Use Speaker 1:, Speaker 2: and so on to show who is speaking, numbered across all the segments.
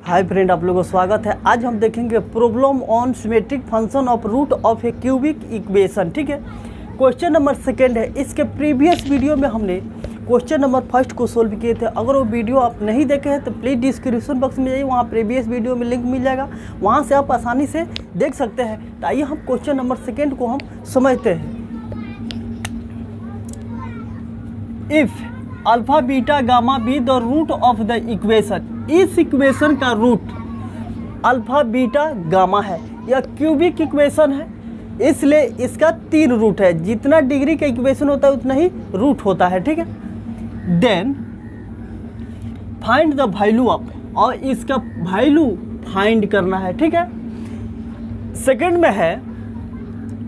Speaker 1: Hi friend, आप लोगों को स्वागत है। आज हम देखेंगे problem on symmetric function of root of a cubic equation. ठीक है, क्वेश्चन नंबर 2 है। इसके प्रीवियस वीडियो में हमने क्वेश्चन नंबर 1 को सोल्व किए थे। अगर वो वीडियो आप नहीं देखे हैं तो प्लीज़ डिस्क्रिप्शन बॉक्स में जाइए, वहाँ प्रीवियस वीडियो में लिंक मिल जाएगा, वहाँ से आप आसानी से देख सकते हैं। तो आइए हम क्वेश्चन नंबर 2 को हम समझते हैं। If alpha beta gamma be the root of the equation, इस इक्वेशन का रूट अल्फा बीटा गामा है। यह क्यूबिक इक्वेशन है, इसलिए इसका 3 रूट है। जितना डिग्री का इक्वेशन होता है उतना ही रूट होता है। ठीक है, then find the value of, और इसका वैल्यू फाइंड करना है। ठीक है, सेकंड में है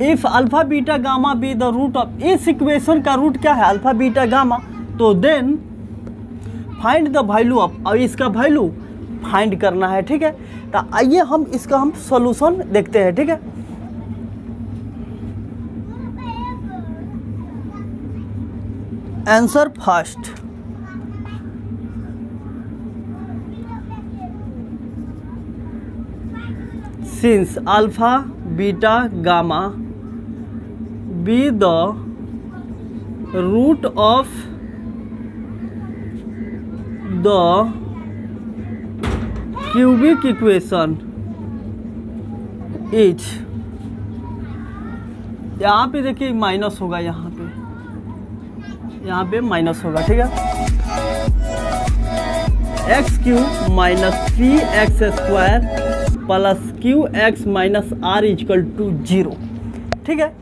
Speaker 1: if alpha beta gamma be the root of, इस इक्वेशन का रूट क्या है? Alpha beta gamma. तो then find the value of, और इसका वैल्यू फाइंड करना है। ठीक है, तो आइए हम इसका सॉल्यूशन देखते हैं। ठीक है, answer first, since alpha beta gamma be the root of the cubic equation is, यहाँ पे देखिए माइनस होगा, यहाँ पे माइनस होगा। ठीक है, x cube minus 3x² plus q x minus r equal to 0। ठीक है,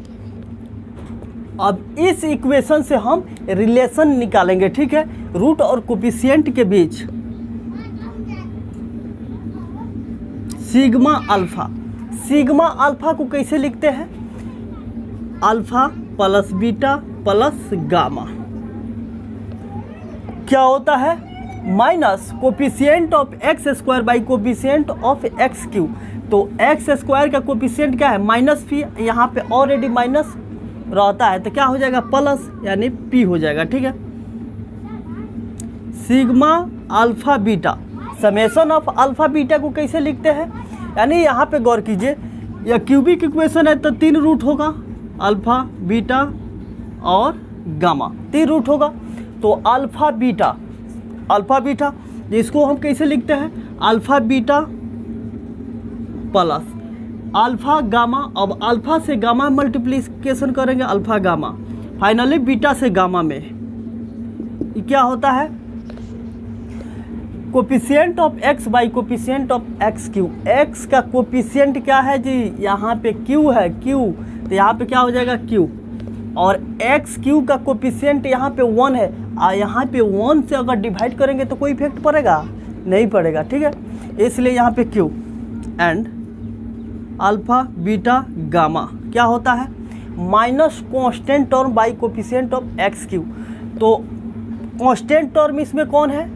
Speaker 1: अब इस इक्वेशन से हम रिलेशन निकालेंगे। ठीक है, रूट और कोफिशिएंट के बीच सिग्मा अल्फा। सिग्मा अल्फा को कैसे लिखते हैं? Alpha plus beta plus gamma क्या होता है? Minus coefficient of x² by coefficient of x Q. तो x² का कोफिशिएंट क्या है? माइनस पी, यहाँ पे ऑलरेडी माइनस रहता है तो क्या हो जाएगा? प्लस, यानी p हो जाएगा। ठीक है, sigma alpha beta, summation of alpha beta को कैसे लिखते हैं? यानी यहाँ पे गौर कीजिए, यह क्यूबिक इक्वेशन है तो 3 रूट होगा, अल्फा बीटा और गामा 3 रूट होगा। तो अल्फा बीटा जिसको हम कैसे लिखते हैं? Alpha beta plus alpha gamma. अब अल्फा से गामा मल्टीप्लिकेशन करेंगे, अल्फा गामा, फाइनली बीटा से गामा में ये क्या होता है? Coefficient of x by coefficient of x Q. x का कोफिशिएंट क्या है जी? यहाँ पे q है, q, तो यहाँ पे क्या हो जाएगा? q। और एक्स क्यू का कोफिशिएंट यहाँ पे 1 है, और यहाँ पे 1 से अगर डिवाइड करेंगे तो कोई इफेक्ट पड़ेगा? नहीं पड़ेगा। ठीक है, इसलिए यहाँ पे q and alpha beta gamma क्या होता है? Minus constant term by coefficient of x Q. तो कांस्टेंट टर्म इसमें कौन है?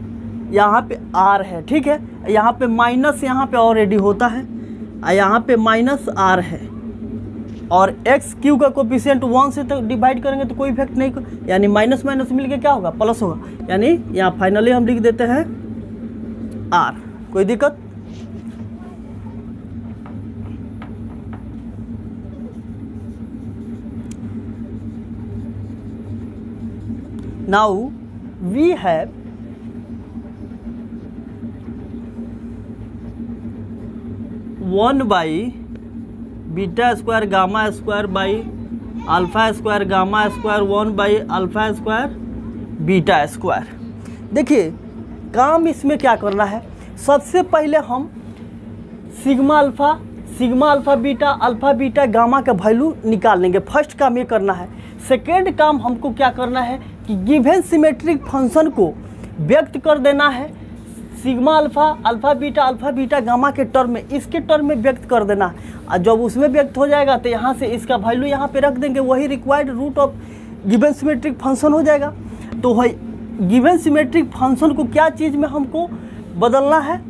Speaker 1: यहाँ पे r है। ठीक है, यहाँ पे माइनस, यहाँ पे ऑलरेडी होता है, यहाँ पे माइनस r है, और एक्स क्यू का कोफिशिएंट 1 से तो डिवाइड करेंगे तो कोई इफेक्ट नहीं, यानी माइनस माइनस मिलके क्या होगा? प्लस होगा। यानी यहाँ फाइनली हम लिख देते हैं r। कोई दिक्कत? Now we have one by beta square gamma square by alpha square gamma square 1 by alpha square beta square. देखिए काम इसमें क्या करना है, सबसे पहले हम सिग्मा अल्फा बीटा गामा का वैल्यू निकाल लेंगे। फर्स्ट काम ये करना है। सेकेंड काम हमको क्या करना है कि गिवन सिमेट्रिक फंक्शन को व्यक्त कर देना है। सिग्मा अल्फा बीटा गामा के टर्म में, इसके टर्म में व्यक्त कर देना है। और जब उसमें व्यक्त हो जाएगा तो यहाँ से इसका वैल्यू यहाँ पे रख देंगे, वही required root of given symmetric function हो जाएगा। तो गिवन सिमेट्रिक फंक्शन को क्या चीज़ में हमको बदलना है?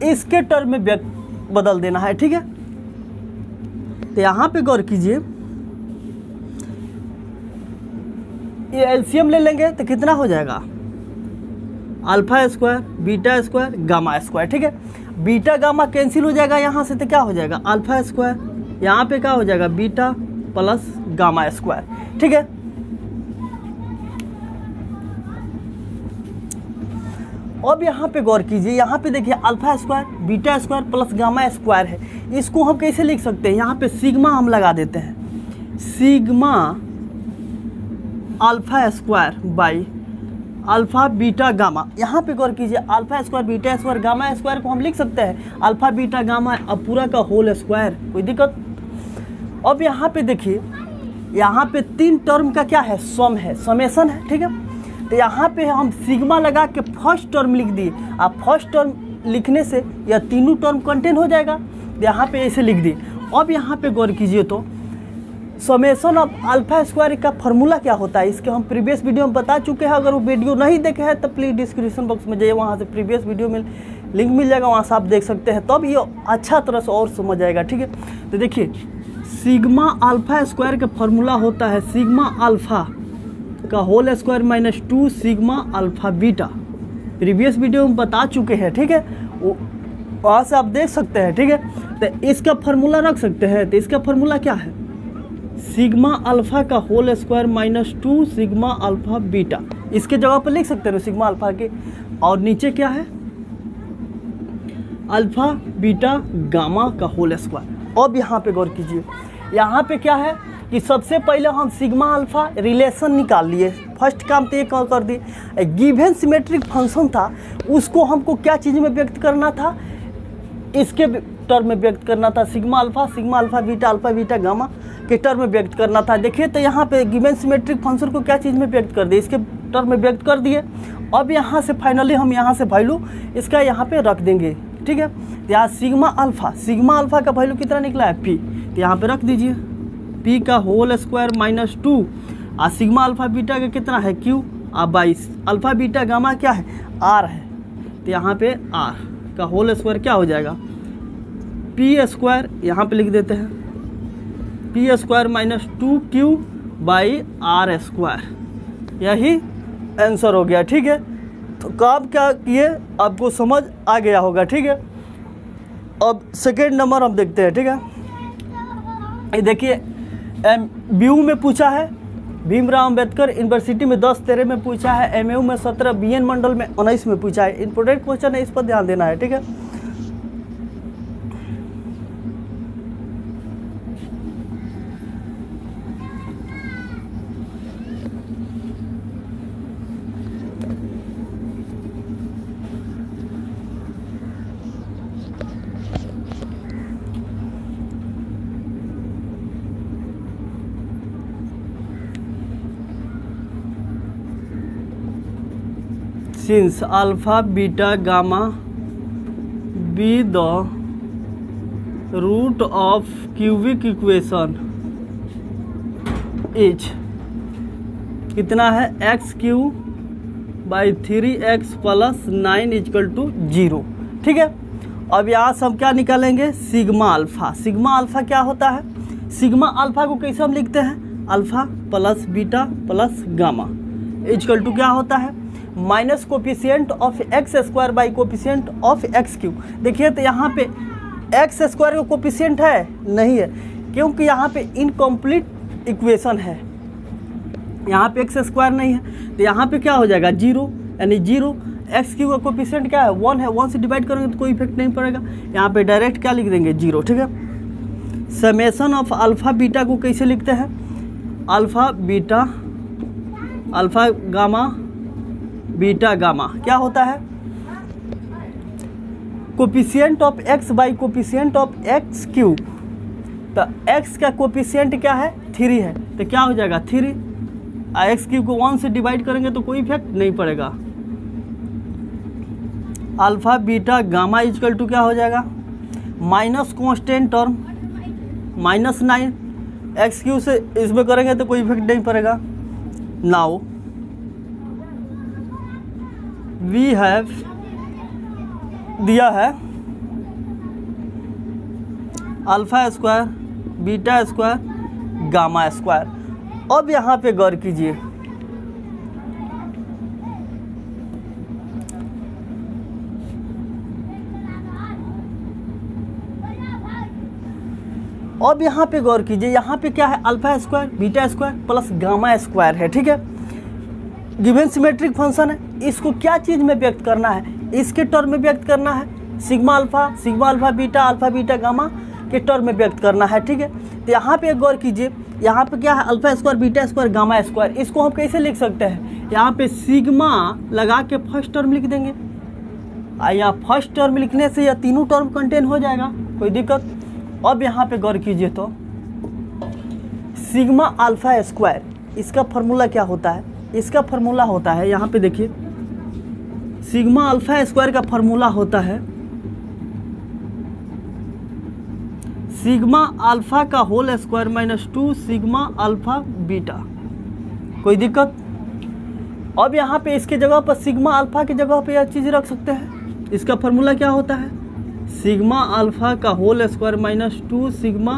Speaker 1: इसके टर्म में व्यक्त बदल देना है। ठीक है, तो यहाँ पे गौर कीजिए, ये एलसीएम ले लेंगे तो कितना हो जाएगा? Alpha square, beta square, gamma square. ठीक है, बीटा गामा कैंसिल हो जाएगा यहाँ से, तो क्या हो जाएगा अल्फा स्क्वायर, यहाँ पे क्या हो जाएगा बीटा प्लस गामा स्क्वायर। ठीक है, अब यहाँ पे गौर कीजिए, यहाँ पे देखिए alpha square, beta square plus gamma square है। इसको हम कैसे लिख सकते हैं, यहाँ पे सिग्मा हम लगा देते हैं, sigma alpha square by alpha beta gamma. यहाँ पे गौर कीजिए, alpha square, beta square, gamma square को हम लिख सकते हैं अल्फा बीटा गामा, अब पूरा का होल स्क्वायर, कोई दिक्कत। अब यहाँ पे देखिए, यहाँ पे 3 टर्म का क्या है, सम है, समेशन है। ठीक है, तो यहाँ पे हम सिग्मा लगा के फर्स्ट टर्म लिख दिए। आप फर्स्ट टर्म लिखने से यह तीनों टर्म कंटेन हो जाएगा, तो यहाँ पे ऐसे लिख दिए। अब यहाँ पे गौर कीजिए, तो समेशन ऑफ अल्फा स्क्वायर का फॉर्मूला क्या होता है, इसके हम प्रीवियस वीडियो में बता चुके हैं। अगर वो वीडियो नहीं देखे हैं तो प्लीज़ डिस्क्रिप्शन बॉक्स में जाइए, वहाँ से प्रीवियस वीडियो में लिंक मिल जाएगा, वहाँ से आप देख सकते हैं, तब ये अच्छा तरह से और समझ आएगा। ठीक है, तो देखिए सिग्मा अल्फा स्क्वायर का फॉर्मूला होता है सिग्मा अल्फा का whole square minus 2 sigma alpha beta, previous video में बता चुके हैं। ठीक है, वहाँ से आप देख सकते हैं। ठीक है, तो इसका फॉर्मूला रख सकते हैं, तो इसका फॉर्मूला क्या है, सिग्मा अल्फा का whole square minus 2 sigma alpha beta, इसके जगह पर लिख सकते हैं सिग्मा अल्फा के, और नीचे क्या है अल्फा बीटा गामा का होल स्क्वायर। अब यहाँ पे गौर कीजिए, यहाँ पे क्या है कि सबसे पहले हम सिग्मा अल्फा रिलेशन निकाल लिए, फर्स्ट काम तो ये कर दिए। गिवन सिमेट्रिक फंक्शन था, उसको हमको क्या चीज़ में व्यक्त करना था, इसके टर्म में व्यक्त करना था, सिग्मा अल्फा बीटा गामा के टर्म में व्यक्त करना था। देखिए तो यहाँ पे गिवन सिमेट्रिक फंक्शन को क्या चीज़ में व्यक्त कर दिए, इसके टर्म में व्यक्त कर दिए। अब यहाँ से फाइनली हम यहाँ से वैल्यू इसका यहाँ पे रख देंगे। ठीक है, तो यहाँ सिग्मा अल्फा का वैल्यू कितना निकला है पी, तो यहाँ पे रख दीजिए पी का होल स्क्वायर माइनस 2, और सिग्मा अल्फा बीटा का कितना है क्यू, और 22, अल्फा बीटा गामा क्या है आर है, तो यहाँ पे आर का होल स्क्वायर क्या हो जाएगा पी स्क्वायर, यहाँ पे लिख देते हैं P square minus 2q by R square, यही आंसर हो गया। ठीक है, तो काम क्या किए आपको समझ आ गया होगा। ठीक है, अब सेकेंड नंबर हम देखते हैं। ठीक है, ये देखिए BU में पूछा है, भीमराव अंबेडकर यूनिवर्सिटी में 10-13 में पूछा है, MAU में 17, BN मंडल में 19 में पूछा है। इंपॉर्टेंट क्वेश्चन है, इस पर ध्यान देना है। ठीक है, since alpha beta gamma be the root of cubic equation is कितना है x cube by 3x plus 9 equal to 0। ठीक है, अब यहाँ से हम क्या निकालेंगे सिग्मा अल्फा क्या होता है, सिग्मा अल्फा को कैसे हम लिखते हैं alpha plus beta plus gamma equal to क्या होता है minus coefficient of x square by coefficient of x cube. देखिए तो यहाँ पे एक्स स्क्वायर का कोफिशिएंट है नहीं है, क्योंकि यहाँ पे इनकम्प्लीट इक्वेशन है, यहाँ पे एक्स स्क्वायर नहीं है, तो यहाँ पे क्या हो जाएगा 0, यानी 0। एक्स क्यू का कोफिशिएंट क्या है 1 है, 1 से डिवाइड करेंगे तो कोई इफेक्ट नहीं पड़ेगा, यहाँ पे डायरेक्ट क्या लिख देंगे 0। ठीक है, समेशन ऑफ अल्फा बीटा को कैसे लिखते हैं alpha beta alpha gamma beta gamma क्या होता है coefficient of x by coefficient of x Q. तो एक्स का कोफिशिएंट क्या है 3 है, तो क्या हो जाएगा 3, एक्स क्यू को 1 से डिवाइड करेंगे तो कोई इफेक्ट नहीं पड़ेगा। Alpha beta gamma equal to क्या हो जाएगा minus constant term minus 9, x cube से इसमें करेंगे तो कोई इफेक्ट नहीं पड़ेगा। नाउ वी हैव दिया है alpha square beta square gamma square. अब यहाँ पे गौर कीजिए, अब यहाँ पे गौर कीजिए, यहाँ पे क्या है, alpha square beta square plus gamma square है, ठीक है। गिवन सिमेट्रिक फंक्शन है, इसको क्या चीज़ में व्यक्त करना है, इसके टर्म में व्यक्त करना है, सिग्मा अल्फा बीटा गामा के टर्म में व्यक्त करना है, ठीक है। तो यहाँ पे गौर कीजिए, यहाँ पे क्या है, alpha square beta square gamma square, इसको हम कैसे लिख सकते हैं, यहाँ पे सिग्मा लगा के फर्स्ट टर्म लिख देंगे, यहाँ फर्स्ट टर्म लिखने से यह तीनों टर्म कंटेन हो जाएगा, कोई दिक्कत। अब यहाँ पे गौर कीजिए तो सिग्मा अल्फा स्क्वायर, इसका फॉर्मूला क्या होता है, इसका फॉर्मूला होता है, यहाँ पे देखिए सिग्मा अल्फा स्क्वायर का फॉर्मूला होता है सिग्मा अल्फा का whole square minus 2 sigma alpha beta, कोई दिक्कत। अब यहाँ पे इसके जगह पर सिग्मा अल्फा की जगह पे यह चीज़ रख सकते हैं, इसका फॉर्मूला क्या होता है, सिग्मा अल्फा का whole square minus 2 sigma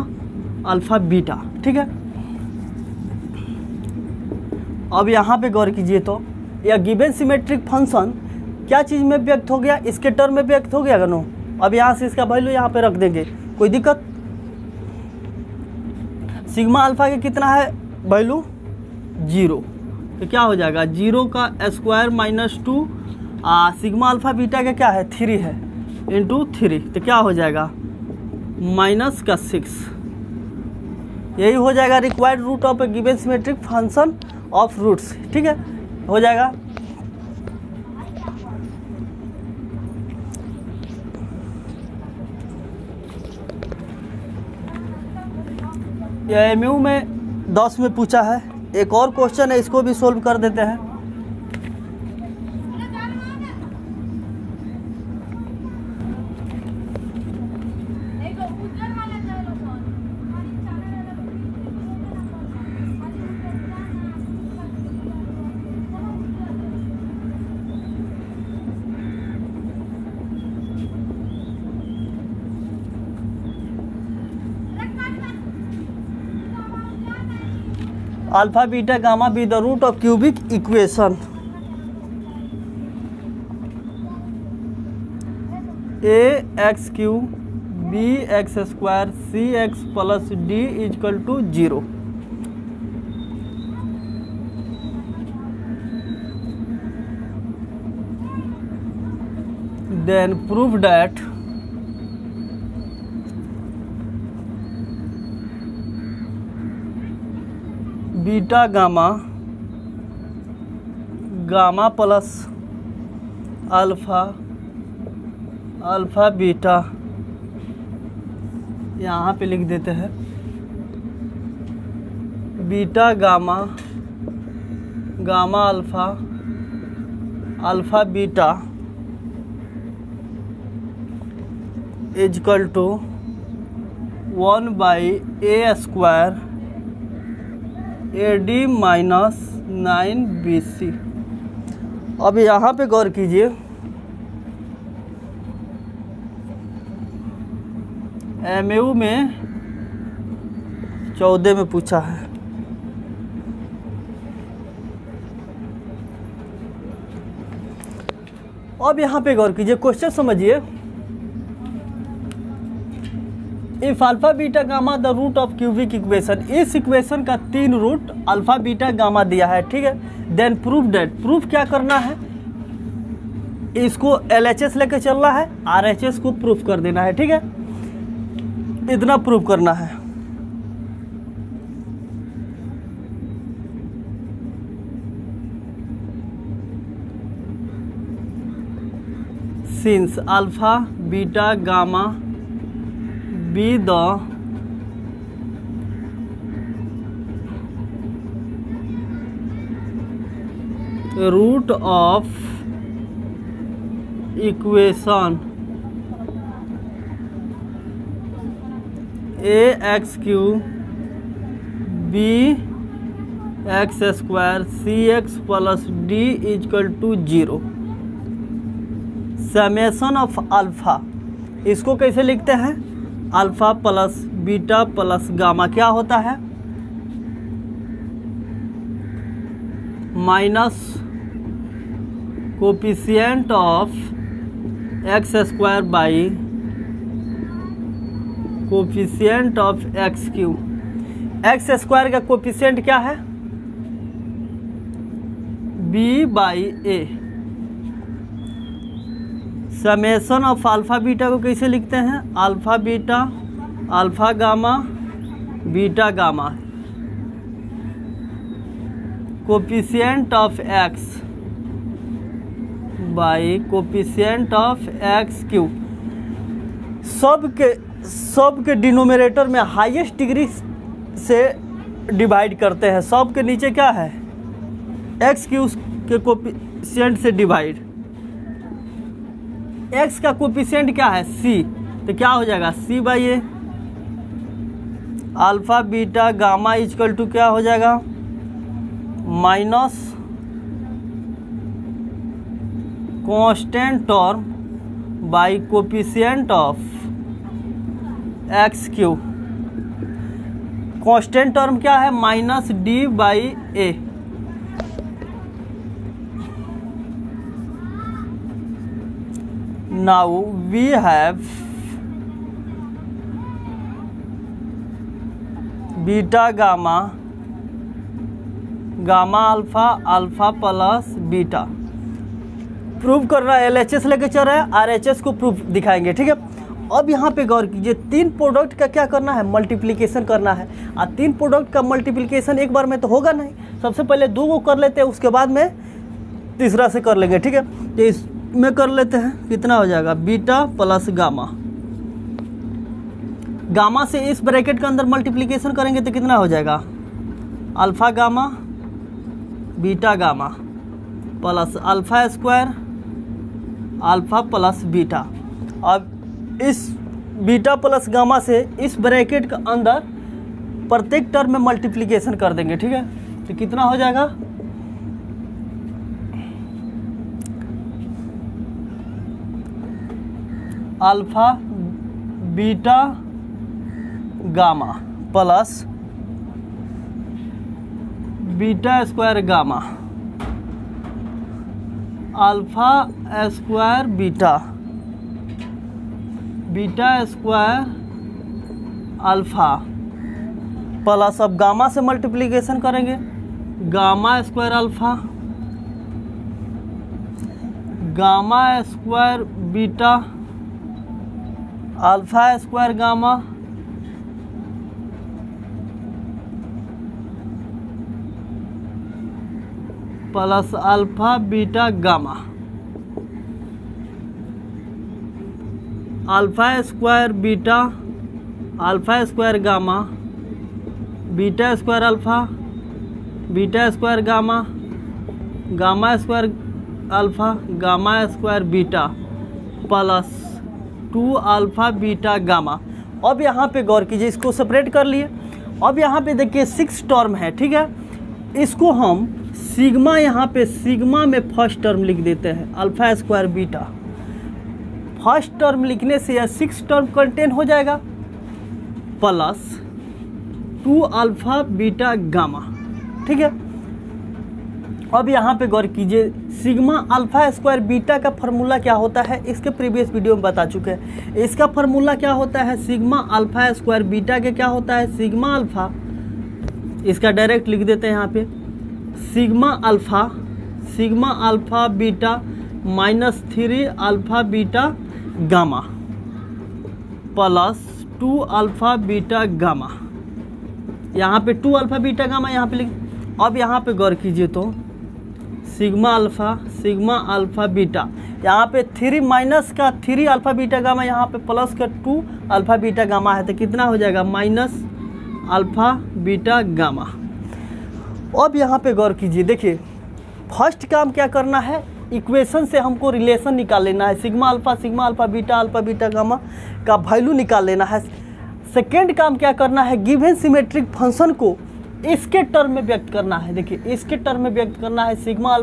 Speaker 1: alpha beta, ठीक है। अब यहाँ पे गौर कीजिए तो यह गिवन सिमेट्रिक फंक्शन क्या चीज़ में व्यक्त हो गया, इसके टर्म में व्यक्त हो गया नो। अब यहाँ से इसका वैल्यू यहाँ पे रख देंगे, कोई दिक्कत। सिग्मा अल्फा के कितना है वैल्यू 0, तो क्या हो जाएगा 0 का square minus 2 sigma alpha beta का क्या है 3 है इंटू 3, तो क्या हो जाएगा माइनस का 6। यही हो जाएगा required root of a given symmetric function of roots, ठीक है, हो जाएगा। एमयू में 10 में पूछा है, एक और क्वेश्चन है, इसको भी सोल्व कर देते हैं। Alpha beta gamma be the root of cubic equation a x cube b x square c x plus d equal to 0। Then prove that beta gamma plus alpha beta, यहाँ पे लिख देते हैं beta gamma alpha beta equal to 1/a square AD minus 9BC। अब यहाँ पे गौर कीजिए, MU में 14 में पूछा है। अब यहाँ पे गौर कीजिए, क्वेश्चन समझिए, if alpha beta gamma the root of cubic equation, इस इक्वेशन का 3 रूट अल्फा बीटा गामा दिया है, ठीक है। देन प्रूफ दैट, प्रूफ क्या करना है, इसको LHS लेके चलना है, RHS को प्रूफ कर देना है, ठीक है, इतना प्रूफ करना है। Since alpha beta gamma be the root of equation ax cube bx square cx plus d equal to 0। Summation of alpha, इसको कैसे लिखते हैं, alpha plus beta plus gamma क्या होता है, minus coefficient of x square by coefficient of x cube. X square का coefficient क्या है? b/a। Summation of alpha beta को कैसे लिखते हैं? Alpha beta, alpha gamma, beta gamma. Coefficient of x by coefficient of x Q. सब के denominator में हाईएस्ट डिग्री से डिवाइड करते हैं। सब के नीचे क्या है? एक्स क्यू के कोफिशिएंट से डिवाइड। एक्स का कोफिशिएंट क्या है? सी। तो क्या हो जाएगा? c/a। Alpha beta gamma equal to क्या हो जाएगा? Minus constant term by coefficient of x cube. Constant term क्या है? -d/a। Now we have beta gamma, gamma alpha, alpha plus beta. Prove करना है, LHS लेके चल रहे हैं, RHS को प्रूफ दिखाएंगे, ठीक है। अब यहाँ पे गौर कीजिए, तीन प्रोडक्ट का क्या करना है? मल्टीप्लिकेशन करना है। और तीन प्रोडक्ट का मल्टीप्लिकेशन एक बार में तो होगा नहीं, सबसे पहले दो को कर लेते हैं, उसके बाद में तीसरा से कर लेंगे, ठीक है। तो इसमें कर लेते हैं, कितना हो जाएगा? Beta plus gamma. गामा से इस ब्रैकेट के अंदर मल्टीप्लिकेशन करेंगे तो कितना हो जाएगा? Alpha gamma, beta gamma plus alpha square, alpha plus beta. अब इस बीटा प्लस गामा से इस ब्रैकेट के अंदर प्रत्येक टर्म में मल्टीप्लिकेशन कर देंगे, ठीक है। तो कितना हो जाएगा? Alpha beta gamma plus beta square gamma, alpha square beta, beta square alpha plus, अब गामा से मल्टीप्लिकेशन करेंगे, gamma square alpha, gamma square beta, alpha square gamma plus alpha beta gamma, alpha square beta, alpha square gamma, beta square alpha, beta square gamma, gamma square alpha, gamma square beta plus 2 alpha beta gamma. अब यहाँ पे गौर कीजिए, इसको separate कर लिए। अब यहाँ पे देखिए 6 टर्म है, ठीक है। इसको हम सिग्मा, यहाँ पे सिग्मा में फर्स्ट टर्म लिख देते हैं, alpha square beta. First term लिखने से यह 6 टर्म कंटेन हो जाएगा प्लस 2 अल्फा बीटा गामा, ठीक है। अब यहाँ पे गौर कीजिए, सिग्मा अल्फा स्क्वायर बीटा का फार्मूला क्या होता है, इसके प्रीवियस वीडियो में बता चुके हैं। इसका फार्मूला क्या होता है? सिग्मा अल्फा स्क्वायर बीटा के क्या होता है? सिग्मा अल्फा, इसका डायरेक्ट लिख देते हैं यहाँ पे, sigma alpha beta -3 alpha beta gamma plus 2 alpha beta gamma. यहाँ पे 2 अल्फा बीटा गामा यहाँ पे लिख। अब यहाँ पे गौर कीजिए तो सिग्मा अल्फा बीटा, यहाँ पे 3 माइनस का 3 अल्फा बीटा गामा, यहाँ पे प्लस का 2 अल्फा बीटा गामा है, तो कितना हो जाएगा? Minus alpha beta gamma. अब यहाँ पे गौर कीजिए, देखिए फर्स्ट काम क्या करना है? इक्वेशन से हमको रिलेशन निकाल लेना है, सिग्मा अल्फा बीटा गामा का वैल्यू निकाल लेना है। सेकेंड काम क्या करना है? गिवन सिमेट्रिक फंक्शन को इसके टर्म में व्यक्त करना है। देखिए इसके टर्म में व्यक्त करना है, सिग्मा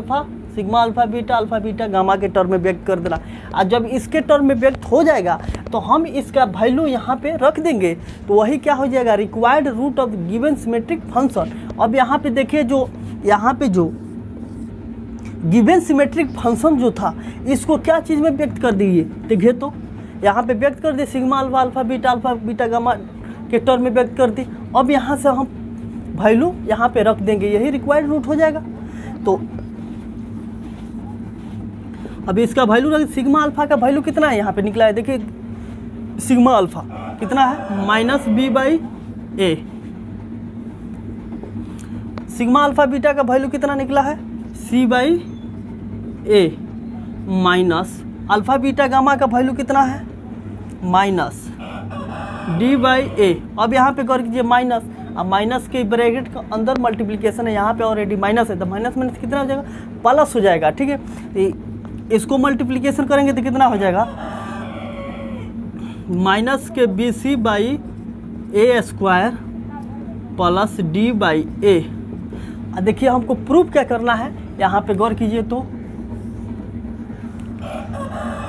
Speaker 1: अल्फा बीटा गामा के टर्म में व्यक्त कर देना। और जब इसके टर्म में व्यक्त हो जाएगा तो हम इसका वैल्यू यहाँ पे रख देंगे, तो वही क्या हो जाएगा? Required root of given symmetric function. अब यहाँ पे देखिए, जो यहाँ पे जो गिवन सिमेट्रिक फंक्शन जो था, इसको क्या चीज़ में व्यक्त कर दिए? देखिए तो यहाँ पे व्यक्त कर दी, sigma alpha alpha beta gamma के टर्म में व्यक्त कर दी। अब यहाँ से हम वैल्यू यहाँ पे रख देंगे, यही रिक्वायर्ड रूट हो जाएगा। तो अभी इसका वैल्यू रख, सिग्मा अल्फा का वैल्यू कितना है यहाँ पे निकला है, देखिए सिग्मा अल्फा कितना है -b/a। सिग्मा अल्फा बीटा का वैल्यू कितना निकला है c/a minus alpha beta gamma का वैल्यू कितना है -d/a। अब यहाँ पे कर कीजिए माइनस, अब माइनस के ब्रैकेट के अंदर मल्टीप्लिकेशन है, यहाँ पे ऑलरेडी माइनस है, तो माइनस माइनस कितना हो जाएगा, प्लस हो जाएगा। ठीक है, तो इसको मल्टीप्लिकेशन करेंगे तो कितना हो जाएगा, माइनस के bc/a² प्लस d/a। देखिए हमको प्रूफ क्या करना है, यहाँ पे गौर कीजिए तो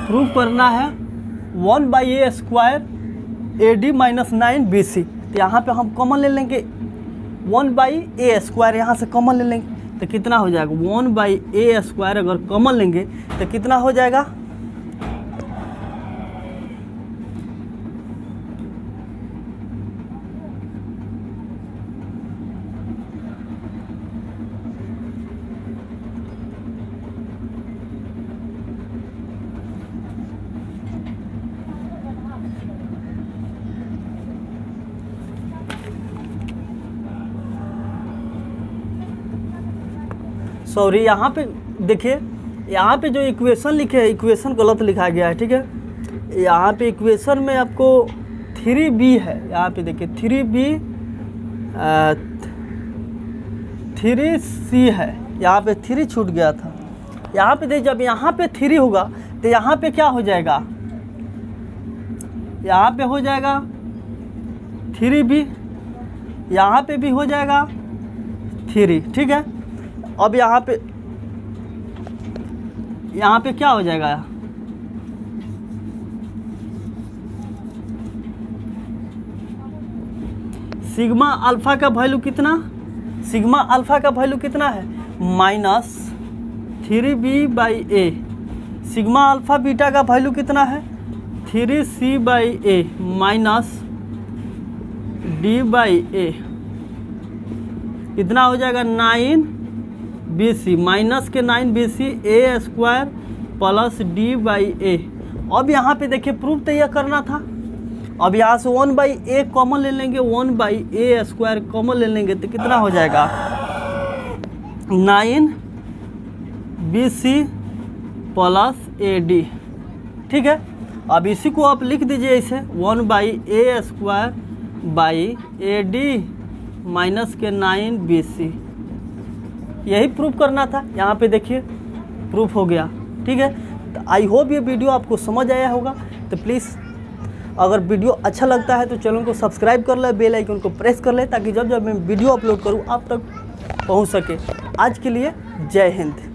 Speaker 1: प्रूफ करना है 1/a² AD - 9BC। तो यहाँ पे हम कॉमन ले लेंगे 1/a², यहाँ से कॉमन ले लेंगे तो कितना हो जाएगा 1/a²। अगर कॉमन लेंगे तो कितना हो जाएगा, सॉरी यहाँ पे देखिए, यहाँ पे जो इक्वेशन लिखे है इक्वेशन गलत लिखा गया है। ठीक है, यहाँ पे इक्वेशन में आपको 3b है, यहाँ पे देखिए 3c है, यहाँ पे 3 छूट गया था। यहाँ पे देखिए जब यहाँ पे 3 होगा तो यहाँ पे क्या हो जाएगा, यहाँ पे हो जाएगा 3b, यहाँ पे भी हो जाएगा 3। ठीक है, अब यहाँ पे क्या हो जाएगा, सिग्मा अल्फा का वैल्यू कितना, सिग्मा अल्फा का वैल्यू कितना है -3b/a। सिग्मा अल्फा बीटा का वैल्यू कितना है 3c/a माइनस d/a। कितना हो जाएगा 9bc माइनस के 9bc a² प्लस d/a। अब यहाँ पे देखिए प्रूफ तो यह करना था, अब यहाँ से 1/a कॉमन ले लेंगे, 1/a² कॉमन ले लेंगे तो कितना हो जाएगा 9bc प्लस ad। ठीक है, अब इसी को आप लिख दीजिए ऐसे 1/a² ad माइनस के 9bc। यही प्रूफ करना था, यहाँ पे देखिए प्रूफ हो गया। ठीक है, तो आई होप ये वीडियो आपको समझ आया होगा। तो प्लीज़ अगर वीडियो अच्छा लगता है तो चैनल को सब्सक्राइब कर ले, बेल आइकन को प्रेस कर ले, ताकि जब जब मैं वीडियो अपलोड करूँ आप तक पहुँच सके। आज के लिए जय हिंद।